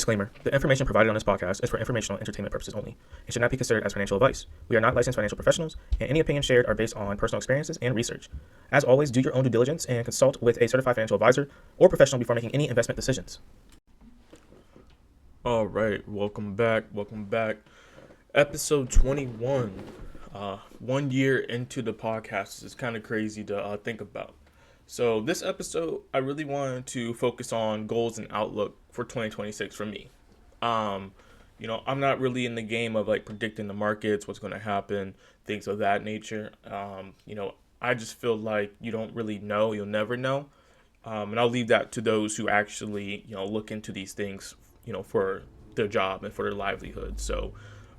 Disclaimer: the information provided on this podcast is for informational and entertainment purposes only. It should not be considered as financial advice. We are not licensed financial professionals, and any opinions shared are based on personal experiences and research. As always, do your own due diligence and consult with a certified financial advisor or professional before making any investment decisions. All right, welcome back. Episode 21. 1 year into the podcast is kind of crazy to think about. So this episode, I really wanted to focus on goals and outlook for 2026 for me. I'm not really in the game of like predicting the markets, what's going to happen, things of that nature. I just feel like you don't really know, you'll never know. And I'll leave that to those who actually, look into these things, for their job and for their livelihood. So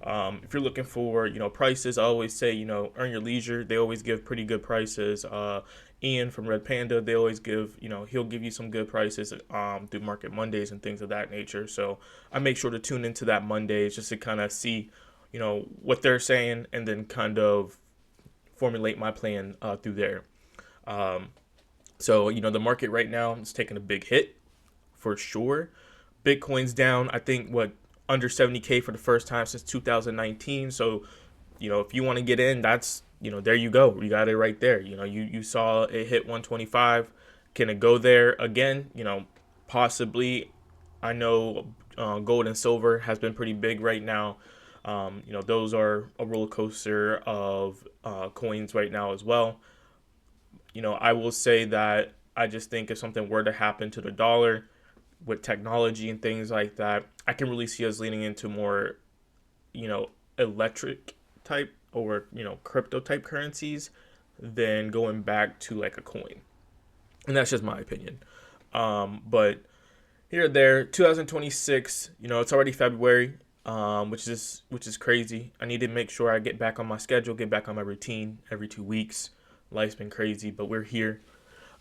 if you're looking for, prices, I always say, earn your leisure. They always give pretty good prices. Ian from Red Panda, they always give, he'll give you some good prices through Market Mondays and things of that nature. So I make sure to tune into that Mondays just to kind of see, what they're saying and then kind of formulate my plan through there. So the market right now is taking a big hit for sure. Bitcoin's down, I think, under 70K for the first time since 2019. So, if you want to get in, that's, there you go. You got it right there. You saw it hit 125. Can it go there again? Possibly. I know gold and silver has been pretty big right now. Those are a roller coaster of coins right now as well. I will say that I just think if something were to happen to the dollar with technology and things like that, I can really see us leaning into more, electric type or, crypto type currencies than going back to like a coin. And that's just my opinion. But here or there, 2026, it's already February, which is crazy. I need to make sure I get back on my schedule, get back on my routine every 2 weeks. Life's been crazy, but we're here.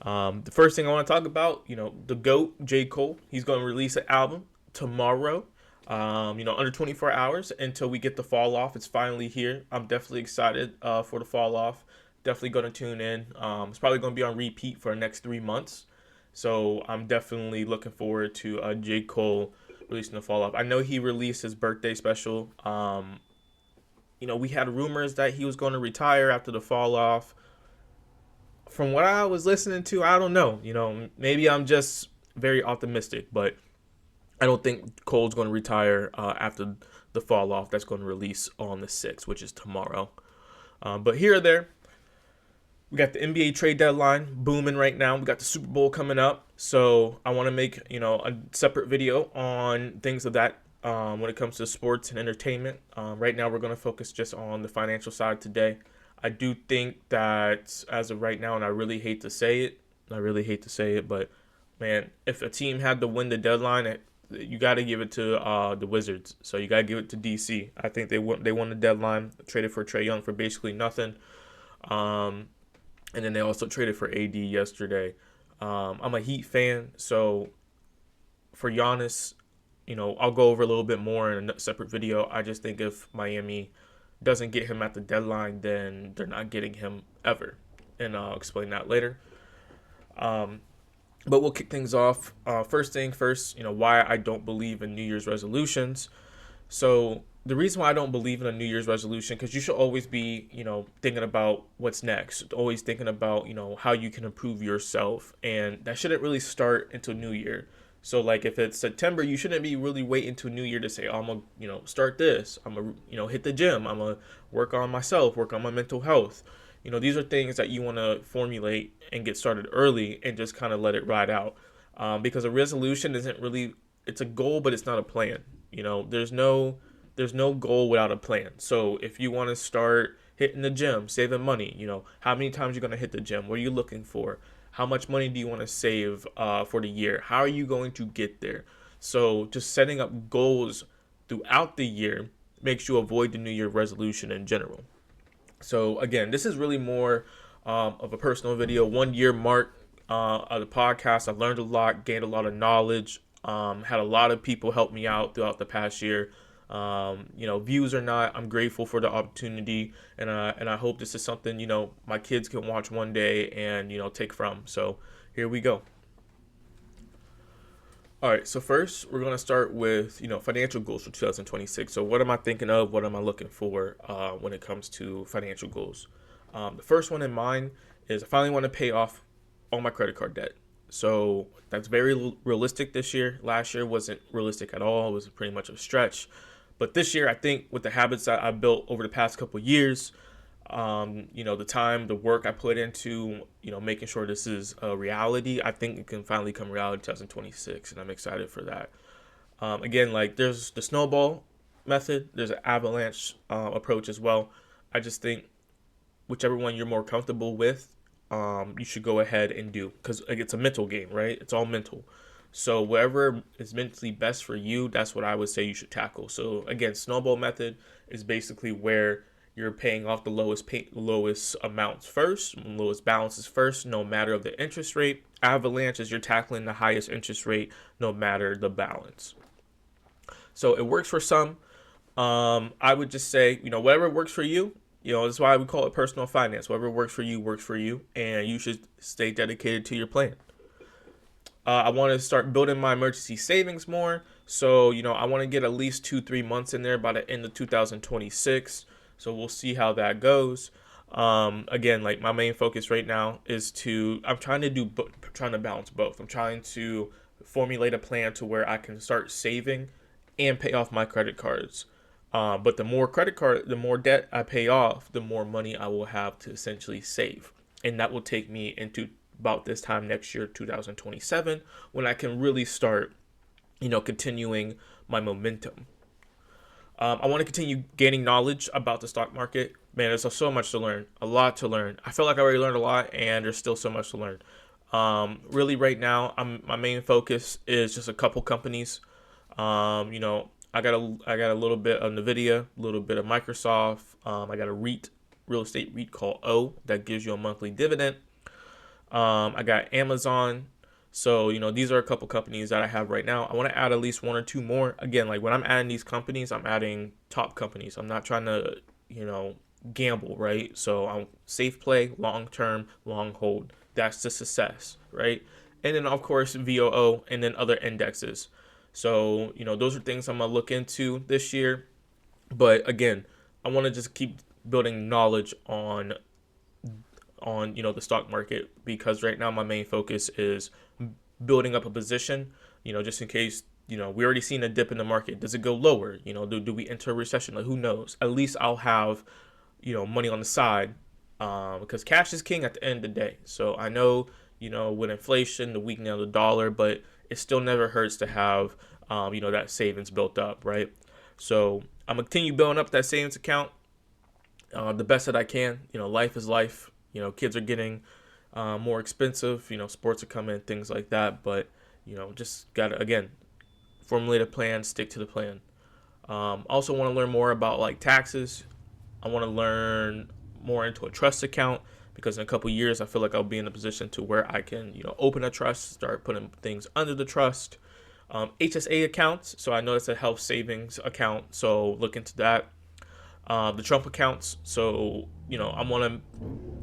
The first thing I want to talk about, the GOAT, J. Cole, he's going to release an album tomorrow, under 24 hours until we get the fall off. It's finally here. I'm definitely excited for the fall off. Definitely going to tune in. It's probably going to be on repeat for the next 3 months. So I'm definitely looking forward to J. Cole releasing the fall off. I know he released his birthday special. We had rumors that he was going to retire after the fall off. From what I was listening to, I don't know. Maybe I'm just very optimistic, but I don't think Cole's going to retire after the fall off that's going to release on the 6th, which is tomorrow. But here or there, we got the NBA trade deadline booming right now. We got the Super Bowl coming up. So I want to make, a separate video on things of that when it comes to sports and entertainment. Right now, we're going to focus just on the financial side today. I do think that as of right now, and I really hate to say it, but man, if a team had to win the deadline, you got to give it to the Wizards. So you got to give it to DC. I think they won the deadline, traded for Trae Young for basically nothing. And then they also traded for AD yesterday. I'm a Heat fan, so for Giannis, I'll go over a little bit more in a separate video. I just think if Miami doesn't get him at the deadline, then they're not getting him ever. And I'll explain that later. But we'll kick things off. First thing first, why I don't believe in New Year's resolutions. So the reason why I don't believe in a New Year's resolution, because you should always be, thinking about what's next. Always thinking about, how you can improve yourself. And that shouldn't really start until New Year. So, like, if it's September, you shouldn't be really waiting till New Year to say, oh, I'm going to, start this. I'm going to, hit the gym. I'm going to work on myself, work on my mental health. These are things that you want to formulate and get started early and just kind of let it ride out. Because a resolution isn't really, it's a goal, but it's not a plan. There's no goal without a plan. So if you want to start hitting the gym, saving money, how many times you're going to hit the gym? What are you looking for? How much money do you want to save for the year? How are you going to get there? So just setting up goals throughout the year makes you avoid the New Year resolution in general. So again, this is really more of a personal video. 1 year mark of the podcast. I learned a lot, gained a lot of knowledge, had a lot of people help me out throughout the past year. Views or not, I'm grateful for the opportunity, and I hope this is something, my kids can watch one day and, take from. So here we go. All right, so first we're gonna start with financial goals for 2026. So what am I thinking of? What am I looking for when it comes to financial goals? The first one in mind is I finally want to pay off all my credit card debt. So that's very realistic this year. Last year wasn't realistic at all. It was pretty much a stretch. But this year, I think with the habits that I built over the past couple of years, the time, the work I put into, making sure this is a reality, I think it can finally come reality in 2026, and I'm excited for that. Again, like there's the snowball method, there's an avalanche approach as well. I just think whichever one you're more comfortable with, you should go ahead and do because it's a mental game, right? It's all mental. So whatever is mentally best for you, that's what I would say you should tackle. So again, snowball method is basically where you're paying off the lowest amounts first, lowest balances first, no matter of the interest rate. Avalanche is you're tackling the highest interest rate, no matter the balance. So it works for some. I would just say, whatever works for you. That's why we call it personal finance. Whatever works for you, and you should stay dedicated to your plan. I want to start building my emergency savings more. So, I want to get at least 2-3 months in there by the end of 2026. So we'll see how that goes. Again, like my main focus right now is I'm trying to balance both. I'm trying to formulate a plan to where I can start saving and pay off my credit cards. But the more debt I pay off, the more money I will have to essentially save. And that will take me into about this time next year, 2027, when I can really start, continuing my momentum. I want to continue gaining knowledge about the stock market. Man, there's so much to learn, a lot to learn. I feel like I already learned a lot, and there's still so much to learn. Really, right now, my main focus is just a couple companies. I got a little bit of Nvidia, a little bit of Microsoft. I got a real estate REIT called O that gives you a monthly dividend. I got Amazon. So, these are a couple companies that I have right now. I want to add at least one or two more. Again, like when I'm adding these companies, I'm adding top companies. I'm not trying to, gamble, right? So I'm safe play, long term, long hold. That's the success, right? And then, of course, VOO and then other indexes. So, those are things I'm going to look into this year. But again, I want to just keep building knowledge on the stock market, because right now my main focus is building up a position, just in case, we already seen a dip in the market. Does it go lower? Do we enter a recession? Like, who knows? At least I'll have, money on the side, because cash is king at the end of the day. So I know, with inflation, the weakening of the dollar, but it still never hurts to have, that savings built up, right? So I'm gonna continue building up that savings account the best that I can. Life is life. Kids are getting more expensive. Sports are coming, things like that. But, just got to, again, formulate a plan, stick to the plan. Also want to learn more about like taxes. I want to learn more into a trust account, because in a couple years, I feel like I'll be in a position to where I can, open a trust, start putting things under the trust. HSA accounts. So I know it's a health savings account. So look into that. The Trump accounts. So, I'm gonna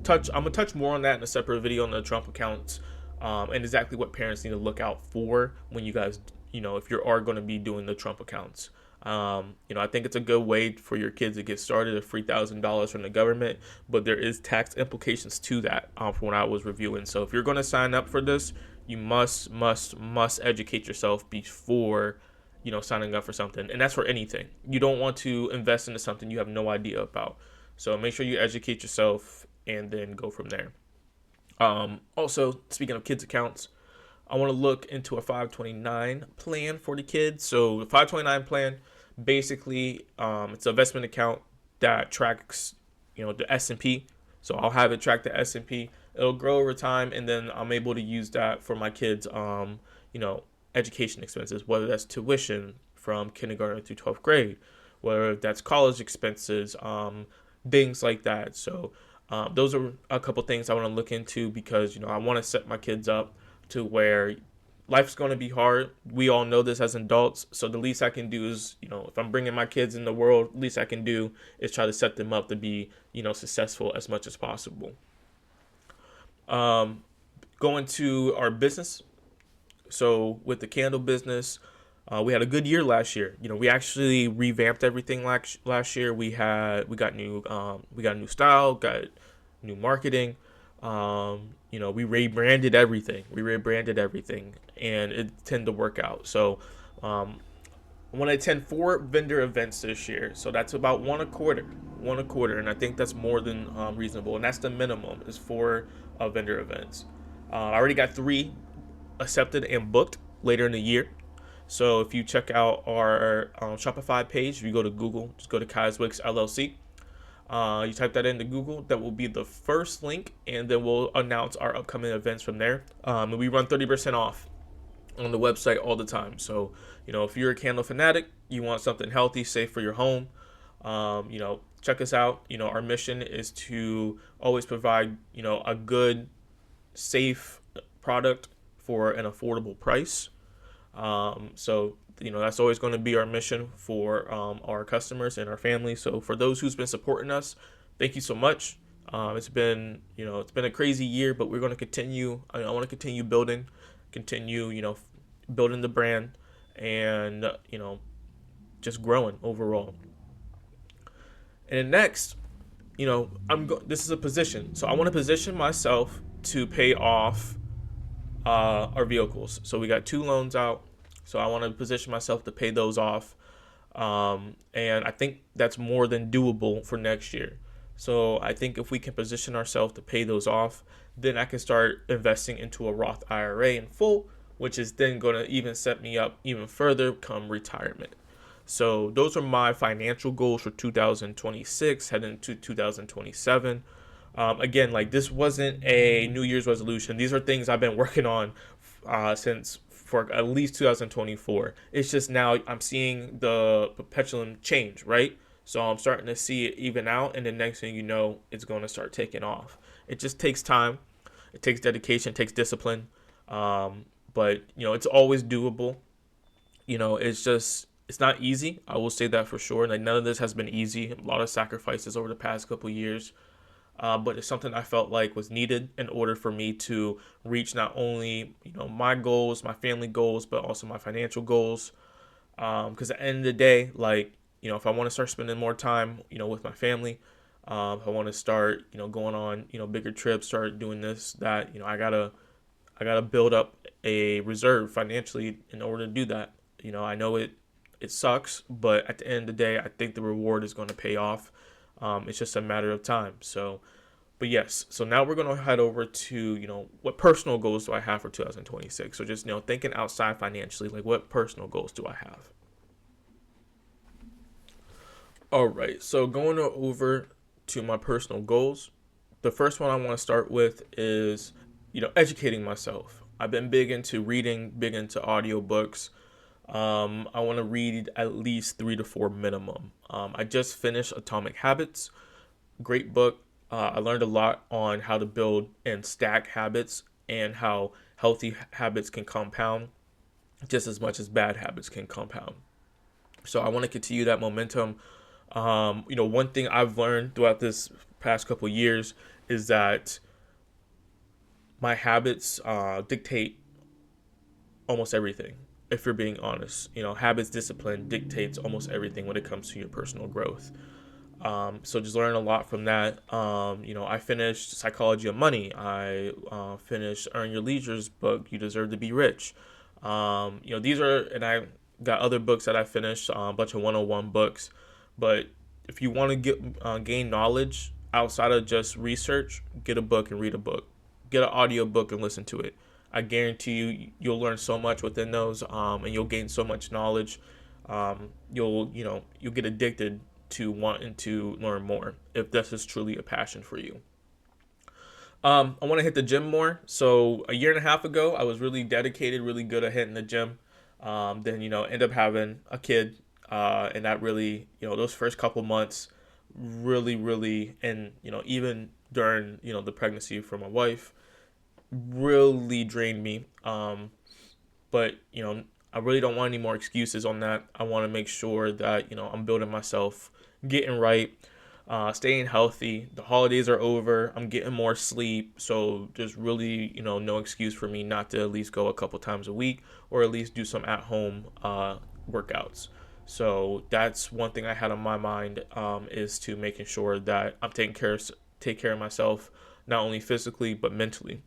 touch more on that in a separate video on the Trump accounts, and exactly what parents need to look out for when you guys, if you are going to be doing the Trump accounts. I think it's a good way for your kids to get started, a free $1,000 from the government, but there is tax implications to that from what I was reviewing. So if you're going to sign up for this, you must educate yourself before signing up for something. And that's for anything. You don't want to invest into something you have no idea about. So make sure you educate yourself and then go from there. Also, speaking of kids accounts, I want to look into a 529 plan for the kids. So the 529 plan, basically, it's an investment account that tracks, the S&P. So I'll have it track the S&P. It'll grow over time, and then I'm able to use that for my kids, education expenses, whether that's tuition from kindergarten through 12th grade, whether that's college expenses, things like that. So those are a couple things I want to look into, because, I want to set my kids up to where life's going to be hard. We all know this as adults. So the least I can do is, if I'm bringing my kids in the world, least I can do is try to set them up to be, successful as much as possible. Going to our business So with the candle business, we had a good year last year. We actually revamped everything last year. We got a new style, got new marketing. We rebranded everything. And it tended to work out. So um, I want to attend 4 vendor events this year. So that's about one a quarter, and I think that's more than reasonable. And that's the minimum is 4 vendor events. I already got 3 accepted and booked later in the year. So if you check out our Shopify page, if you go to Google, just go to Kaiswicks LLC. You type that into Google, that will be the first link, and then we'll announce our upcoming events from there. And we run 30% off on the website all the time. So, if you're a candle fanatic, you want something healthy, safe for your home, check us out. Our mission is to always provide, a good, safe product for an affordable price. That's always going to be our mission for our customers and our family. So for those who's been supporting us, thank you so much. It's been a crazy year, but we're going to continue. I want to continue continue, building the brand, and just growing overall. And then next, this is a position. So I want to position myself to pay off our vehicles. So we got 2 loans out. So I want to position myself to pay those off. And I think that's more than doable for next year. So I think if we can position ourselves to pay those off, then I can start investing into a Roth IRA in full, which is then going to even set me up even further come retirement. So those are my financial goals for 2026, heading into 2027. Again, like, this wasn't a New Year's resolution. These are things I've been working on since for at least 2024. It's just now I'm seeing the pendulum change, right? So I'm starting to see it even out, and the next thing you know, it's going to start taking off. It just takes time. It takes dedication, it takes discipline. But it's always doable. It's not easy. I will say that for sure. Like, none of this has been easy. A lot of sacrifices over the past couple of years. But it's something I felt like was needed in order for me to reach not only my goals, my family goals, but also my financial goals. Because at the end of the day, like, if I want to start spending more time with my family, if I want to start going on bigger trips, start doing this, that, I gotta build up a reserve financially in order to do that. I know it sucks, but at the end of the day, I think the reward is going to pay off. It's just a matter of time. So, but yes, so now we're going to head over to, what personal goals do I have for 2026? So just, thinking outside financially, like, what personal goals do I have? All right, so going over to my personal goals, the first one I want to start with is, educating myself. I've been big into reading, big into audiobooks. I want to read at least 3 to 4 minimum. I just finished Atomic Habits. Great book. I learned a lot on how to build and stack habits and how healthy habits can compound just as much as bad habits can compound. So I want to continue that momentum. One thing I've learned throughout this past couple of years is that my habits dictate almost everything. If you're being honest, habits, discipline dictates almost everything when it comes to your personal growth. So just learn a lot from that. I finished Psychology of Money. I finished Earn Your Leisure's book, You Deserve to Be Rich. And I got other books that I finished, a bunch of 101 books. But if you want to gain knowledge outside of just research, get a book and read a book. Get an audio book and listen to it. I guarantee you'll learn so much within those, and you'll gain so much knowledge. You'll get addicted to wanting to learn more if this is truly a passion for you. I want to hit the gym more. So a year and a half ago, I was really dedicated, really good at hitting the gym. Then end up having a kid, and that really those first couple months really, and even during the pregnancy for my wife, really drained me. But I really don't want any more excuses on that. I want to make sure that I'm building myself, getting right. staying healthy. The holidays are over. I'm getting more sleep. So there's really, no excuse for me not to at least go a couple times a week or at least do some at home workouts. So that's one thing I had on my mind, is to making sure that I'm take care of myself, not only physically but mentally.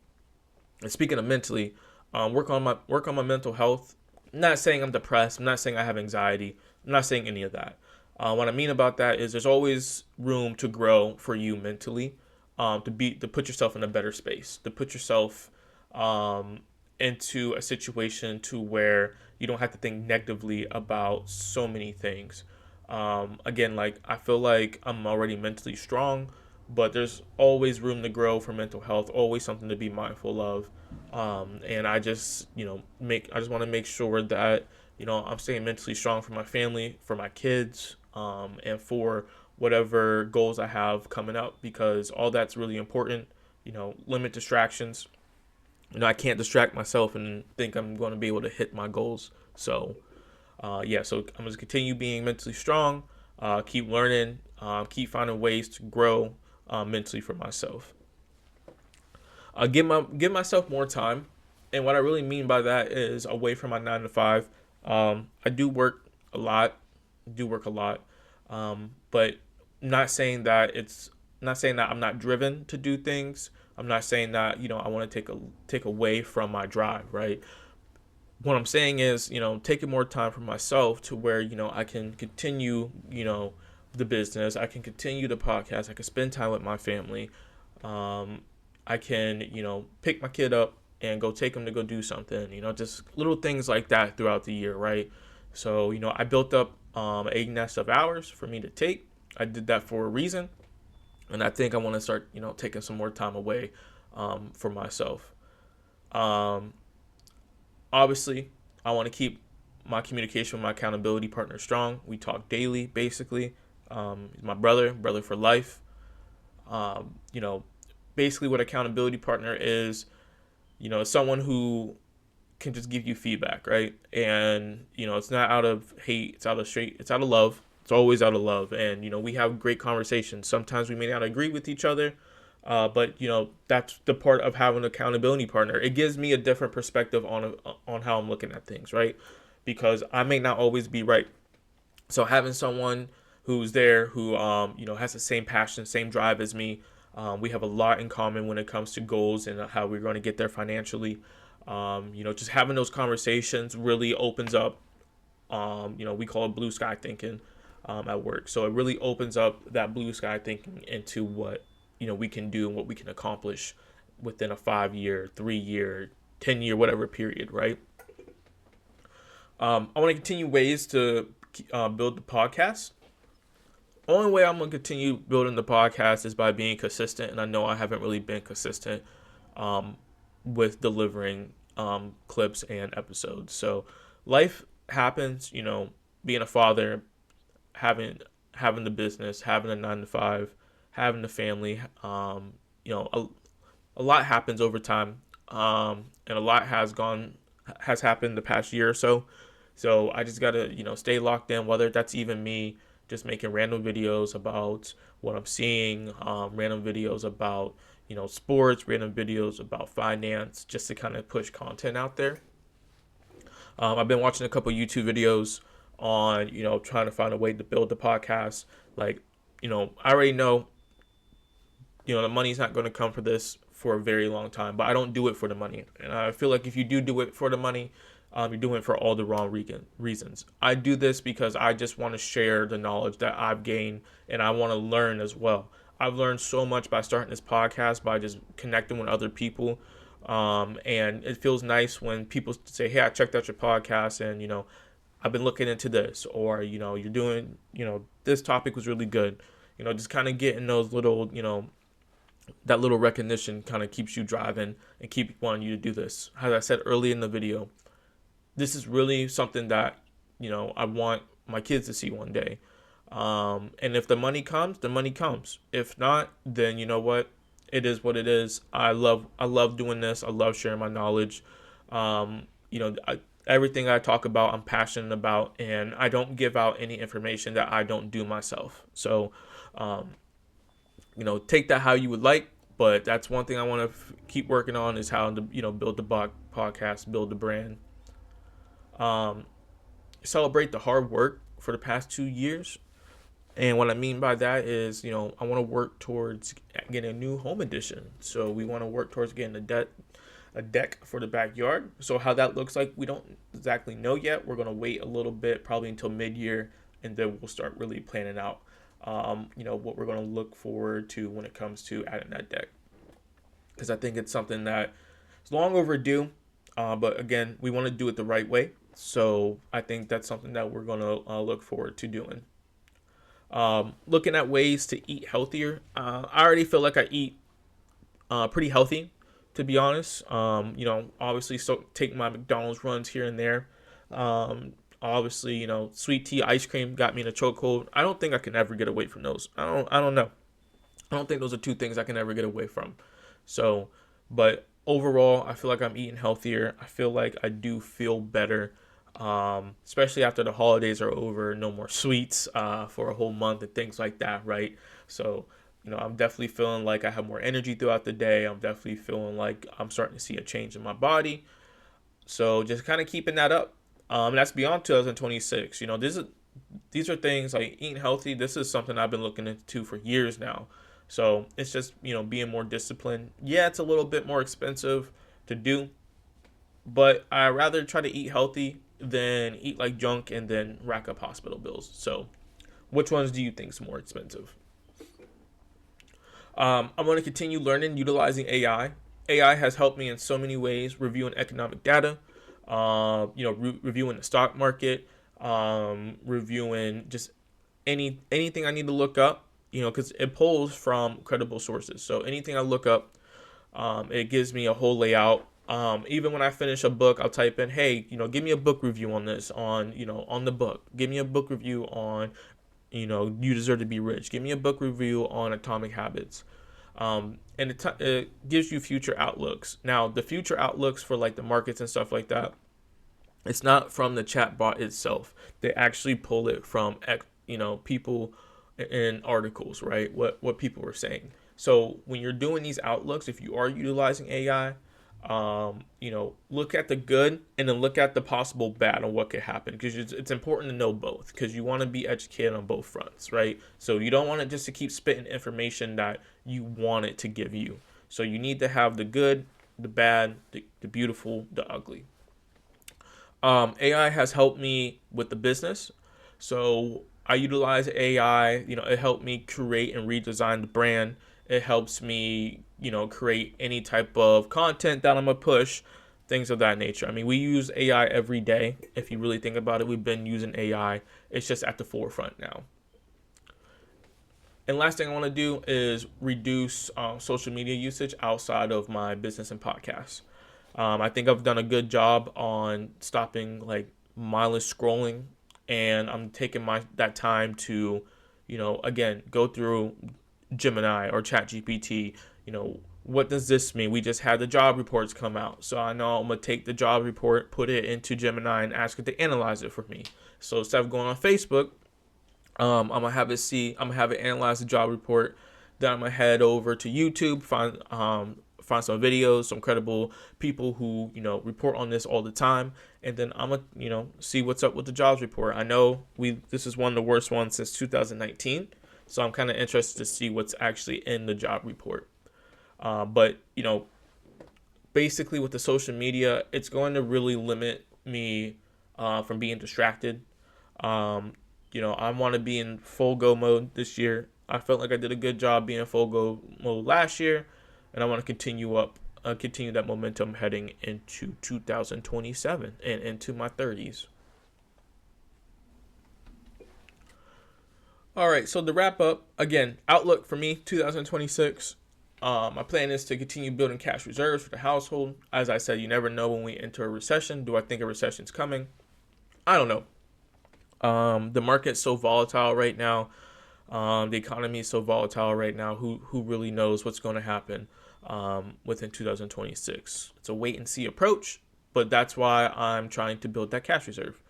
And speaking of mentally, work on my mental health. I'm not saying I'm depressed. I'm not saying I have anxiety. I'm not saying any of that. What I mean about that is there's always room to grow for you mentally, to put yourself in a better space, to put yourself um, into a situation to where you don't have to think negatively about so many things. Again, like I feel like I'm already mentally strong, but there's always room to grow for mental health. Always something to be mindful of. And I just, I just want to make sure that, I'm staying mentally strong for my family, for my kids, and for whatever goals I have coming up, because all that's really important. Limit distractions. I can't distract myself and think I'm going to be able to hit my goals. So, yeah, so I'm going to continue being mentally strong, keep learning, keep finding ways to grow mentally for myself. Give myself more time, and what I really mean by that is away from my 9 to 5. I do work a lot, but not saying that not saying that I'm not driven to do things. I'm not saying that I want to take away from my drive, right? What I'm saying is taking more time for myself to where I can continue the business, I can continue the podcast, I can spend time with my family. Um, I can, pick my kid up and go take him to go do something, just little things like that throughout the year, right? So, I built up a nest of hours for me to take. I did that for a reason. And I think I want to start, taking some more time away for myself. Um, Obviously, I want to keep my communication with my accountability partner strong. We talk daily, basically. He's my brother for life. Um, you know, Basically what accountability partner is, someone who can just give you feedback, right? And it's not out of hate, it's out of love. It's always out of love. And we have great conversations. Sometimes we may not agree with each other, but that's the part of having an accountability partner. It gives me a different perspective on how I'm looking at things, right? Because I may not always be right. So having someone who's there who has the same passion, same drive as me, we have a lot in common when it comes to goals and how we're going to get there financially. Just having those conversations really opens up. We call it blue sky thinking at work. So it really opens up that blue sky thinking into what we can do and what we can accomplish within a 5 year, 3 year, 10 year, whatever period, right? I want to continue ways to build the podcast. Only way I'm gonna continue building the podcast is by being consistent, and I know I haven't really been consistent um, with delivering clips and episodes. So life happens, being a father, having having the business, having a 9 to 5, having the family. A lot happens over time, and a lot has happened the past year or so. So I just gotta stay locked in. Whether that's even me just making random videos about what I'm seeing, random videos about sports, random videos about finance, just to kind of push content out there. I've been watching a couple YouTube videos on trying to find a way to build the podcast. Like I already know the money's not going to come for this for a very long time, but I don't do it for the money. And I feel like if you do it for the money, you're doing it for all the wrong reasons. I do this because I just want to share the knowledge that I've gained, and I want to learn as well. I've learned so much by starting this podcast, by just connecting with other people. And it feels nice when people say, hey, I checked out your podcast and, I've been looking into this, or, you're doing, this topic was really good. Just kind of getting those little, that little recognition kind of keeps you driving and keep wanting you to do this. As I said early in the video, this is really something that, I want my kids to see one day. And if the money comes, the money comes. If not, then you know what? It is what it is. I love doing this. I love sharing my knowledge. Everything I talk about, I'm passionate about, and I don't give out any information that I don't do myself. So, take that how you would like. But that's one thing I want to keep working on, is how to build the podcast, build the brand. Um, Celebrate the hard work for the past 2 years. And what I mean by that is, I want to work towards getting a new home edition. So we want to work towards getting a deck for the backyard. So how that looks like, we don't exactly know yet. We're going to wait a little bit, probably until mid-year, and then we'll start really planning out, what we're going to look forward to when it comes to adding that deck. Because I think it's something that is long overdue. But again, we want to do it the right way. So I think that's something that we're going to look forward to doing. Looking at ways to eat healthier. I already feel like I eat pretty healthy, to be honest. Obviously, so take my McDonald's runs here and there. Obviously, sweet tea, ice cream got me in a chokehold. I don't think I can ever get away from those. I don't know. I don't think those are two things I can ever get away from. So, but overall, I feel like I'm eating healthier. I feel like I do feel better. Especially after the holidays are over, no more sweets for a whole month and things like that, right? So, I'm definitely feeling like I have more energy throughout the day. I'm definitely feeling like I'm starting to see a change in my body. So just kind of keeping that up. That's beyond 2026. These are things like eating healthy. This is something I've been looking into for years now. So it's just, being more disciplined. Yeah, it's a little bit more expensive to do, but I rather try to eat healthy than eat like junk and then rack up hospital bills. So which ones do you think is more expensive? I'm going to continue learning, utilizing AI. AI has helped me in so many ways, reviewing economic data, reviewing the stock market, reviewing just anything I need to look up, because it pulls from credible sources. So anything I look up, it gives me a whole layout. Even when I finish a book, I'll type in, hey, give me a book review on this, on the book. Give me a book review on, You Deserve to Be Rich. Give me a book review on Atomic Habits. And it gives you future outlooks. Now, the future outlooks for like the markets and stuff like that, it's not from the chat bot itself. They actually pull it from, people in articles, right? What people are saying. So when you're doing these outlooks, if you are utilizing AI, look at the good and then look at the possible bad and what could happen, because it's important to know both, because you want to be educated on both fronts, right? So you don't want it just to keep spitting information that you want it to give you. So you need to have the good, the bad, the beautiful, the ugly. AI has helped me with the business. So I utilize AI, it helped me create and redesign the brand. It helps me, create any type of content that I'm going to push, things of that nature. I mean, we use AI every day. If you really think about it, we've been using AI. It's just at the forefront now. And last thing I want to do is reduce social media usage outside of my business and podcasts. I think I've done a good job on stopping like mindless scrolling, and I'm taking that time to, again, go through Gemini or ChatGPT. What does this mean? We just had the job reports come out, so I know I'm gonna take the job report, put it into Gemini, and ask it to analyze it for me. So instead of going on Facebook, I'm gonna have it analyze the job report. Then I'm gonna head over to YouTube, find some videos, some credible people who report on this all the time, and then I'm gonna see what's up with the jobs report. I know this is one of the worst ones since 2019, so I'm kind of interested to see what's actually in the job report. But basically with the social media, it's going to really limit me from being distracted. I want to be in full go mode this year. I felt like I did a good job being in full go mode last year, and I want to continue that momentum heading into 2027 and into my 30s. All right, so to wrap up, again, outlook for me, 2026. My plan is to continue building cash reserves for the household. As I said, you never know when we enter a recession. Do I think a recession's coming? I don't know. The market's so volatile right now. The economy is so volatile right now. Who really knows what's going to happen within 2026? It's a wait and see approach, but that's why I'm trying to build that cash reserve.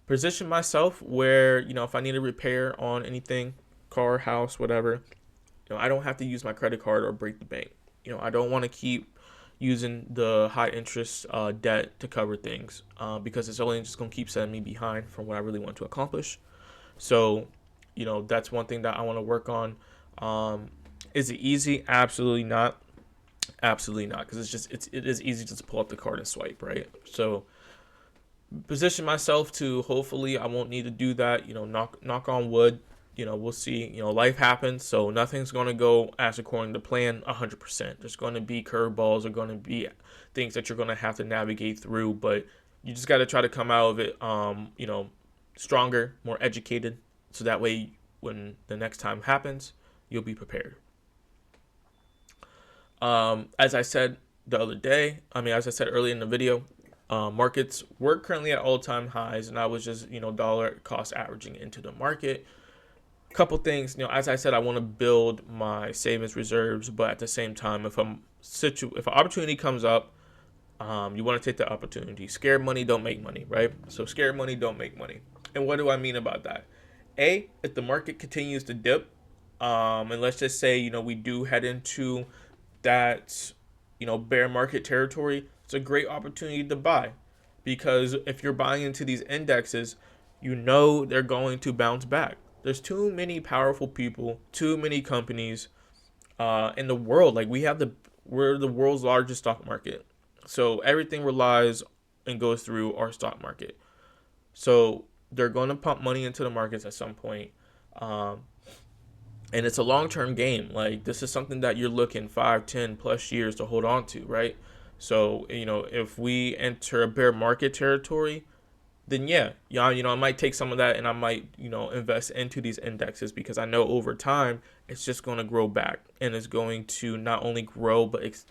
Position myself where, if I need a repair on anything, car, house, whatever, I don't have to use my credit card or break the bank. I don't want to keep using the high interest debt to cover things because it's only just going to keep setting me behind from what I really want to accomplish. So, that's one thing that I want to work on. Is it easy? Absolutely not. Absolutely not, because it is easy just to pull up the card and swipe, right? So position myself to, hopefully I won't need to do that. Knock on wood. We'll see. Life happens, so nothing's going to go as according to plan 100%. There's going to be curveballs, are going to be things that you're going to have to navigate through, but you just got to try to come out of it stronger, more educated, so that way when the next time happens, you'll be prepared. As I said as I said earlier in the video, markets were currently at all-time highs, and I was just dollar cost averaging into the market. Couple things, as I said, I want to build my savings reserves, but at the same time, if an opportunity comes up, you want to take the opportunity. Scared money don't make money, right? So scared money don't make money. And what do I mean about that? If the market continues to dip, and let's just say we do head into that bear market territory, it's a great opportunity to buy, because if you're buying into these indexes, they're going to bounce back. There's too many powerful people, too many companies in the world. Like we're the world's largest stock market. So everything relies and goes through our stock market. So they're going to pump money into the markets at some point. And it's a long-term game. Like this is something that you're looking 5, 10 plus years to hold on to, right? So, if we enter a bear market territory, then I might take some of that and I might, invest into these indexes, because I know over time it's just going to grow back, and it's going to not only grow, but it's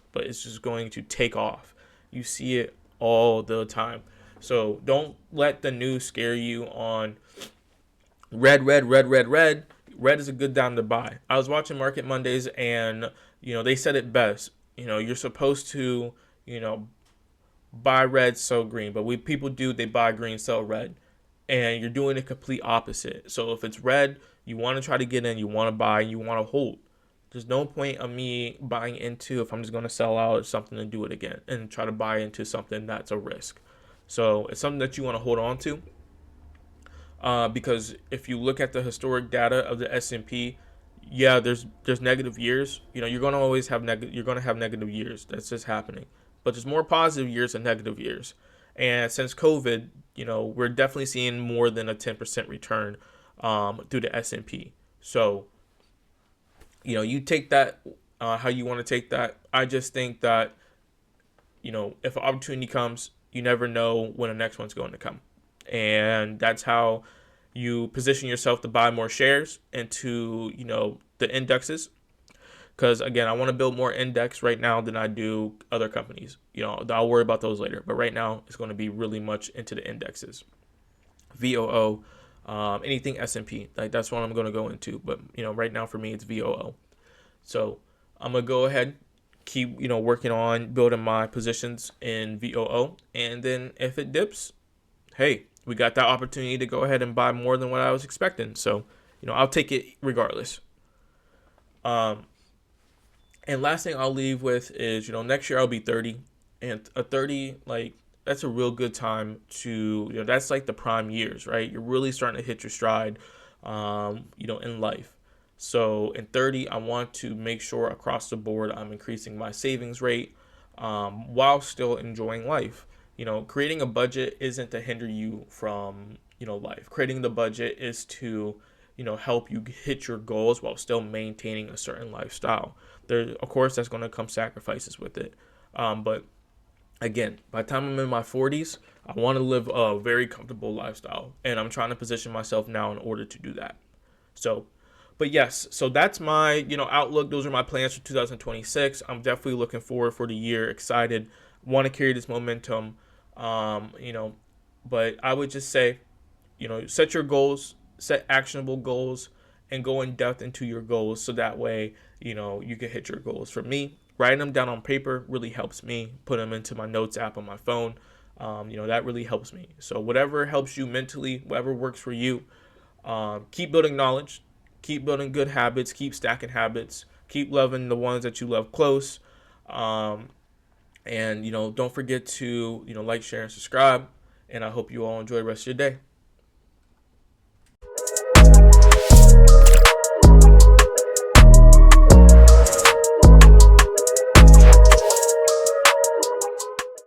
just going to take off. You see it all the time. So don't let the news scare you on red. Red is a good time to buy. I was watching Market Mondays, and, they said it best. You're supposed to, buy red, sell green. But what people do, they buy green, sell red. And you're doing the complete opposite. So if it's red, you want to try to get in, you want to buy, you want to hold. There's no point of me buying into if I'm just going to sell out or something and do it again and try to buy into something that's a risk. So it's something that you want to hold on to. Because if you look at the historic data of the S&P, there's negative years. You're going to always have negative years. That's just happening. But there's more positive years than negative years. And since COVID, we're definitely seeing more than a 10% return through the S&P. So, you take that how you want to take that. I just think that, if an opportunity comes, you never know when the next one's going to come. And that's how you position yourself to buy more shares into, the indexes. Because, again, I want to build more index right now than I do other companies. I'll worry about those later. But right now, it's going to be really much into the indexes. VOO, anything S&P. Like, that's what I'm going to go into. But, right now for me, it's VOO. So I'm going to go ahead, keep, working on building my positions in VOO. And then if it dips, hey, we got that opportunity to go ahead and buy more than what I was expecting. So, I'll take it regardless. And last thing I'll leave with is, next year I'll be 30, and a 30, like, that's a real good time to, that's like the prime years, right? You're really starting to hit your stride, in life. So in 30, I want to make sure across the board I'm increasing my savings rate, while still enjoying life. Creating a budget isn't to hinder you from, life. Creating the budget is to, help you hit your goals while still maintaining a certain lifestyle. There, of course, that's going to come sacrifices with it. But again, by the time I'm in my 40s, I want to live a very comfortable lifestyle, and I'm trying to position myself now in order to do that. So, but yes, so that's my, outlook. Those are my plans for 2026. I'm definitely looking forward for the year, excited, want to carry this momentum, but I would just say, set your goals, set actionable goals, and go in depth into your goals, so that way, you can hit your goals. For me, writing them down on paper really helps me. Put them into my notes app on my phone. That really helps me. So whatever helps you mentally, whatever works for you, keep building knowledge, Keep building good habits. Keep stacking habits. Keep loving the ones that you love close. Um, and don't forget to like, share, and subscribe. And I hope you all enjoy the rest of your day.